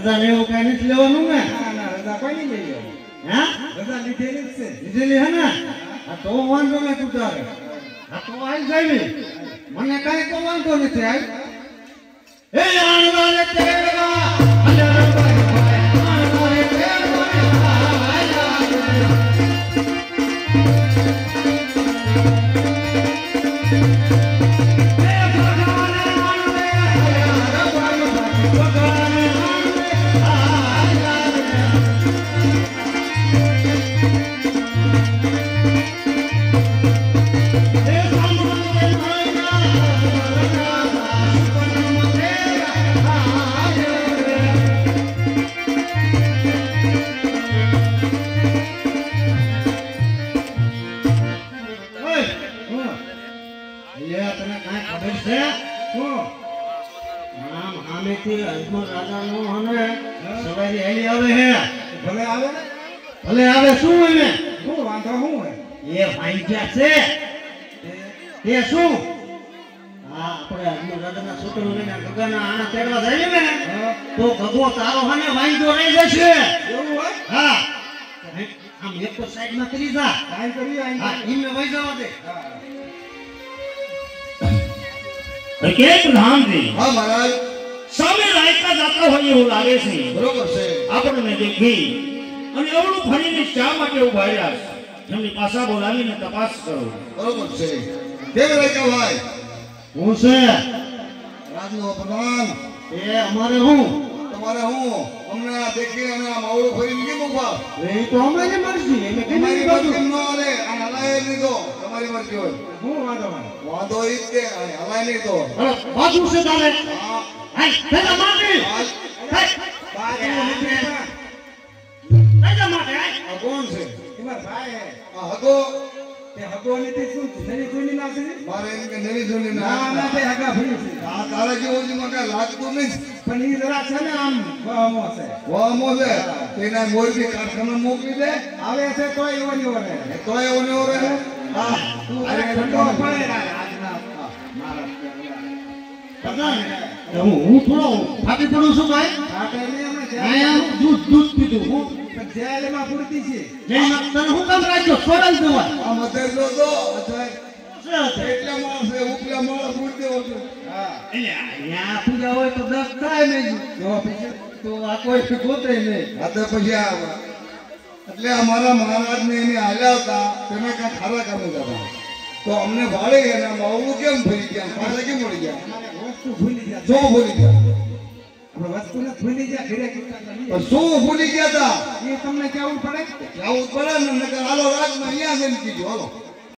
રજા લેવું કઈ નથી લેવાનું ને રજા કોઈ નહીં લઈ હા રજા લીધેલી જ છે લીધેલી હે ને તો વાંધો નહીં તું તારે તો આવી જાય મને કઈ તો વાંધો નથી આઈ એ આણવાને તેડવા ભલે આવે શું હોય શું વાંધો શું હોય એ ભાઈ ક્યાં છે એ શું હા આપણે અજમલ રાજાના સૂત્ર લઈને ગગના આના તેડવા જાય ને તો ગગો તારો હને વાંધો રહી જશે એવું હોય હા આમ એક તો સાઈડ માં કરી જા કાઈ કરી હા ઇમે વઈ જવા દે કે પ્રધાન જી હા મહારાજ સામે રાયકા જાતા હોય એવું લાગે છે બરોબર છે આપણને દેખી અને એવડું ફરીને શા માટે ઉભા રહ્યા છે એમની પાછા બોલાવીને તપાસ કરો બરોબર છે કેમ રાયકા ભાઈ હું છે રાજનો પ્રધાન એ અમારે હું તમારે હું અમને આ દેખી અને આ માવડું ફરીને કેમ ઉભા એ તો અમારી મરજી એમે તમારી મરજી કેમ ન આલે આ હલાય નહીં તો તમારી મરજી હોય હું વાંધો ઈ કે હલાય નહીં તો બાજુ છે તારે હા હાય પેલા માટી હાય બાજુ નથી રાજા માટે આ કોણ છે તમારા ભાઈ હે આ હગો તે હગો ને તે શું નવી જૂની ના છે મારે એમ કે નવી જૂની ના ના તે હગા ભરી છે આ તારે જેવો જ મકા લાગતું નહીં પણ ઈ જરા છે ને આમ વામો છે તેના મોરબી કારખાને મોકલી દે આવે છે તોય એવો ને ઓરે તોય એવો ને ઓરે હા તું અરે ઠંડો પડે આજના મારા હું થોડો ફાટી પડું છું ભાઈ ફાટે ને અમે દૂધ પીધું હું જેલમાં પૂરતી છે જેલમાં તને હું કામ રાખ્યો છોડાલ દેવા આ મધર લો તો એટલે માણસ ઉપલા માળા પૂરતી હોય હા એટલે અહીંયા પૂજા હોય તો દસ થાય નહીં જો પછી તો આ કોઈ ગોતે નહીં આ તો પછી એટલે અમારા મહારાજને એને હાલ્યા હતા તેને કાંઈ ખારા કામ હતા તો અમને ભાડે એને માવડું કેમ ભરી ગયા પાછા કેમ મળી ગયા વસ્તુ ભૂલી ગયા જો ભૂલી ગયા વસ્તુ ને ભૂલી ગયા ઘરે શું ભૂલી ગયા હતા એ તમને કેવું પડે ને નકર હાલો રાત માં અહીંયા જઈને કીધું હાલો